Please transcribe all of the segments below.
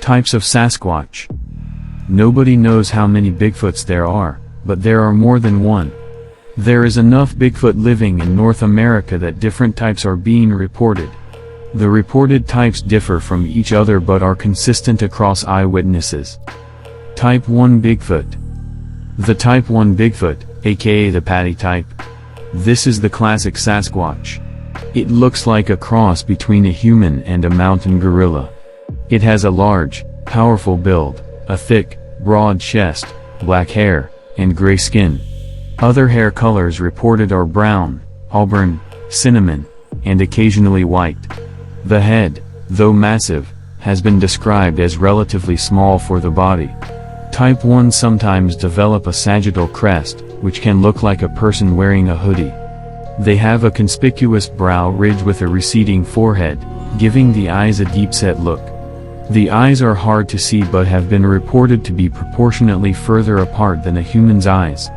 Types of Sasquatch. Nobody knows how many Bigfoots there are, but there are more than one. There is enough Bigfoot living in North America that different types are being reported. The reported types differ from each other but are consistent across eyewitnesses. Type 1 Bigfoot. The Type 1 Bigfoot, aka the Patty type. This is the classic Sasquatch. It looks like a cross between a human and a mountain gorilla. It has a large, powerful build, a thick, broad chest, black hair, and gray skin. Other hair colors reported are brown, auburn, cinnamon, and occasionally white. The head, though massive, has been described as relatively small for the body. Type 1 sometimes develop a sagittal crest, which can look like a person wearing a hoodie. They have a conspicuous brow ridge with a receding forehead, giving the eyes a deep-set look. The eyes are hard to see but have been reported to be proportionately further apart than a human's eyes.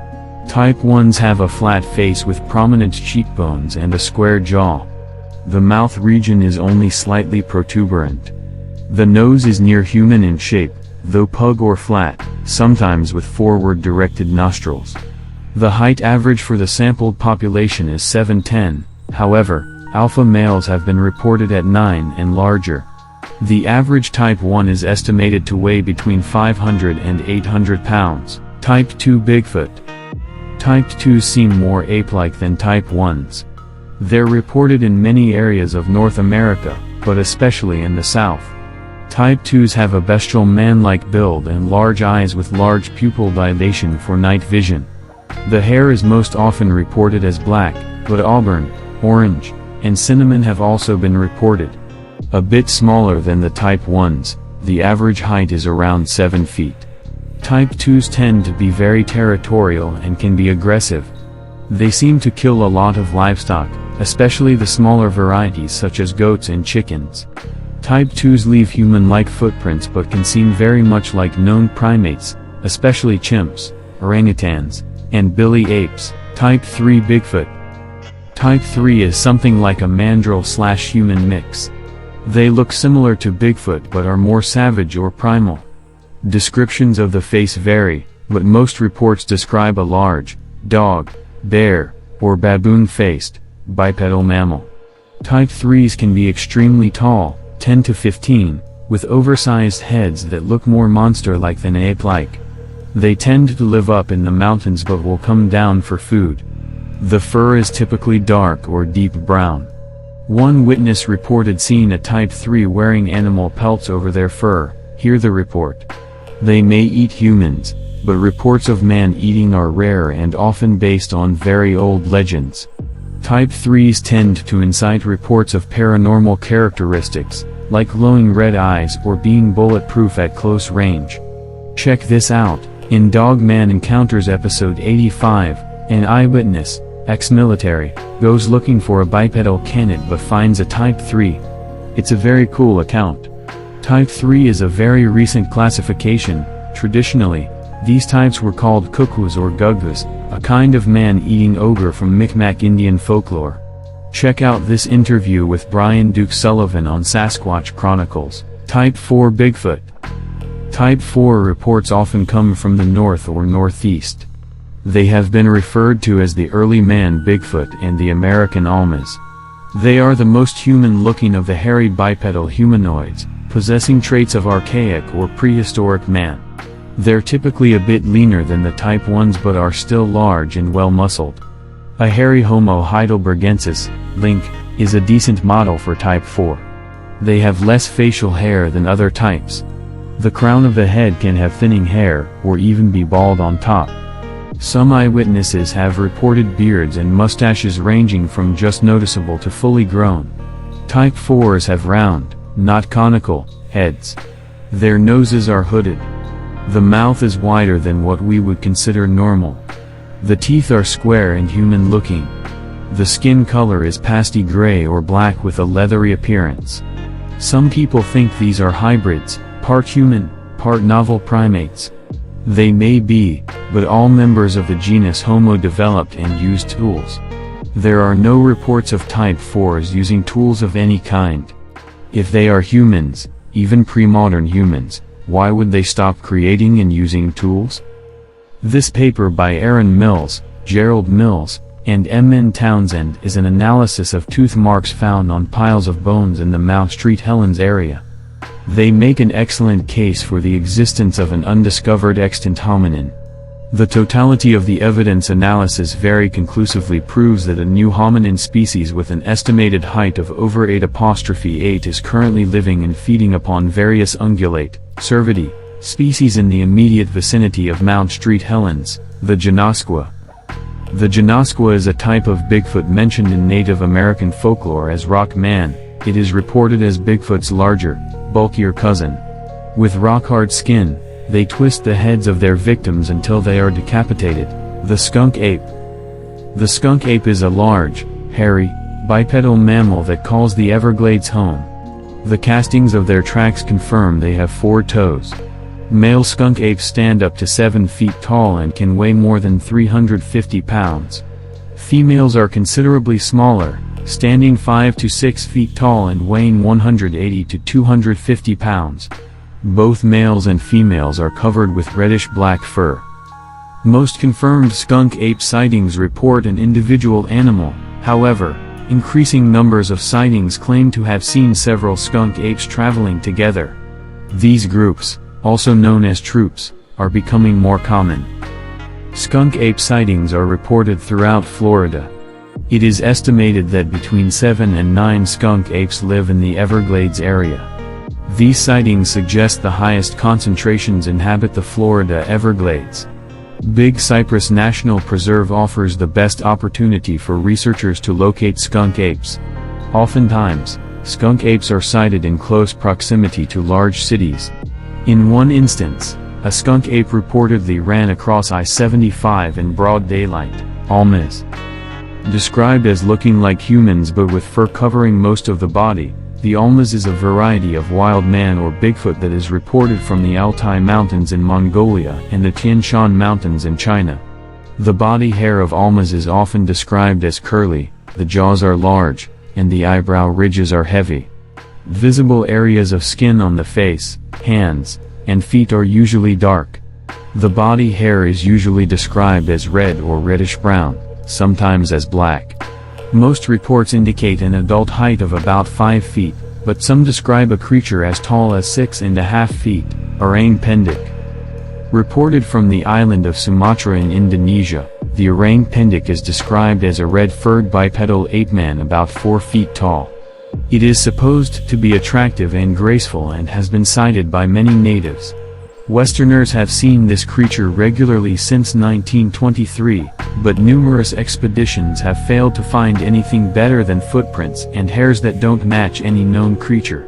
Type 1s have a flat face with prominent cheekbones and a square jaw. The mouth region is only slightly protuberant. The nose is near human in shape, though pug or flat, sometimes with forward-directed nostrils. The height average for the sampled population is 7'10", however, alpha males have been reported at 9 and larger. The average Type 1 is estimated to weigh between 500 and 800 pounds. Type 2 Bigfoot. Type 2s seem more ape-like than Type 1s. They're reported in many areas of North America, but especially in the South. Type 2s have a bestial man-like build and large eyes with large pupil dilation for night vision. The hair is most often reported as black, but auburn, orange, and cinnamon have also been reported. A bit smaller than the Type 1s, the average height is around 7 feet. Type 2s tend to be very territorial and can be aggressive. They seem to kill a lot of livestock, especially the smaller varieties such as goats and chickens. Type 2s leave human-like footprints but can seem very much like known primates, especially chimps, orangutans, and billy apes. Type 3 Bigfoot. Type 3 is something like a mandrill/human mix. They look similar to Bigfoot but are more savage or primal. Descriptions of the face vary, but most reports describe a large, dog, bear, or baboon-faced, bipedal mammal. Type 3s can be extremely tall, 10 to 15, with oversized heads that look more monster-like than ape-like. They tend to live up in the mountains but will come down for food. The fur is typically dark or deep brown. One witness reported seeing a Type 3 wearing animal pelts over their fur. Hear the report. They may eat humans, but reports of man-eating are rare and often based on very old legends. Type 3s tend to incite reports of paranormal characteristics, like glowing red eyes or being bulletproof at close range. Check this out, in Dog Man Encounters episode 85, an eyewitness, ex-military, goes looking for a bipedal canid but finds a Type 3. It's a very cool account. Type 3 is a very recent classification. Traditionally, these types were called kukus or gugus, a kind of man-eating ogre from Micmac Indian folklore. Check out this interview with Brian Duke Sullivan on Sasquatch Chronicles. Type 4 Bigfoot. Type 4 reports often come from the north or northeast. They have been referred to as the early man Bigfoot and the American Almas. They are the most human-looking of the hairy bipedal humanoids, possessing traits of archaic or prehistoric man. They're typically a bit leaner than the Type 1s but are still large and well-muscled. A hairy Homo heidelbergensis, Link, is a decent model for Type 4. They have less facial hair than other types. The crown of the head can have thinning hair, or even be bald on top. Some eyewitnesses have reported beards and mustaches ranging from just noticeable to fully grown. Type 4s have round, not conical, heads. Their noses are hooded. The mouth is wider than what we would consider normal. The teeth are square and human-looking. The skin color is pasty gray or black with a leathery appearance. Some people think these are hybrids, part human, part novel primates. They may be, but all members of the genus Homo developed and used tools. There are no reports of Type 4s using tools of any kind. If they are humans, even pre-modern humans, why would they stop creating and using tools? This paper by Aaron Mills, Gerald Mills, and M.N. Townsend is an analysis of tooth marks found on piles of bones in the Mount St. Helens area. They make an excellent case for the existence of an undiscovered extant hominin. The totality of the evidence analysis very conclusively proves that a new hominin species with an estimated height of over 8'8" is currently living and feeding upon various ungulate, cervidae, species in the immediate vicinity of Mount St. Helens, the Genasqua. The Genasqua is a type of Bigfoot mentioned in Native American folklore as Rock Man. It is reported as Bigfoot's larger, bulkier cousin. With rock-hard skin, they twist the heads of their victims until they are decapitated. The skunk ape. The skunk ape is a large, hairy, bipedal mammal that calls the Everglades home. The castings of their tracks confirm they have 4 toes. Male skunk apes stand up to 7 feet tall and can weigh more than 350 pounds. Females are considerably smaller, standing 5 to 6 feet tall and weighing 180 to 250 pounds. Both males and females are covered with reddish-black fur. Most confirmed skunk ape sightings report an individual animal. However, increasing numbers of sightings claim to have seen several skunk apes traveling together. These groups, also known as troops, are becoming more common. Skunk ape sightings are reported throughout Florida. It is estimated that between 7 and 9 skunk apes live in the Everglades area. These sightings suggest the highest concentrations inhabit the Florida Everglades. Big Cypress National Preserve offers the best opportunity for researchers to locate skunk apes. Oftentimes, skunk apes are sighted in close proximity to large cities. In one instance, a skunk ape reportedly ran across I-75 in broad daylight. Almas. Described as looking like humans but with fur covering most of the body, the Almas is a variety of wild man or Bigfoot that is reported from the Altai Mountains in Mongolia and the Tian Shan Mountains in China. The body hair of Almas is often described as curly, the jaws are large, and the eyebrow ridges are heavy. Visible areas of skin on the face, hands, and feet are usually dark. The body hair is usually described as red or reddish-brown, sometimes as black. Most reports indicate an adult height of about 5 feet, but some describe a creature as tall as 6.5 feet, orang pendek. Reported from the island of Sumatra in Indonesia, the orang pendek is described as a red-furred bipedal ape-man about 4 feet tall. It is supposed to be attractive and graceful and has been sighted by many natives. Westerners have seen this creature regularly since 1923, but numerous expeditions have failed to find anything better than footprints and hairs that don't match any known creature.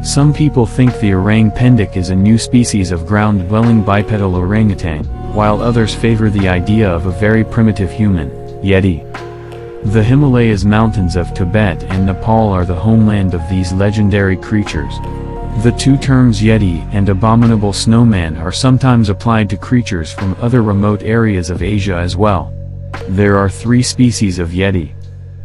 Some people think the orang pendek is a new species of ground-dwelling bipedal orangutan, while others favor the idea of a very primitive human, Yeti. The Himalayas mountains of Tibet and Nepal are the homeland of these legendary creatures. The two terms Yeti and abominable snowman are sometimes applied to creatures from other remote areas of Asia as well. There are 3 species of Yeti.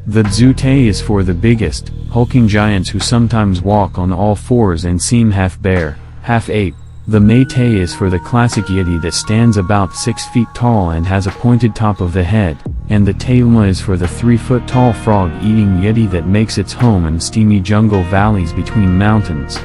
The Dzute is for the biggest, hulking giants who sometimes walk on all fours and seem half bear, half ape. The Meitei is for the classic Yeti that stands about 6 feet tall and has a pointed top of the head, and the Teuma is for the 3-foot-tall frog-eating Yeti that makes its home in steamy jungle valleys between mountains.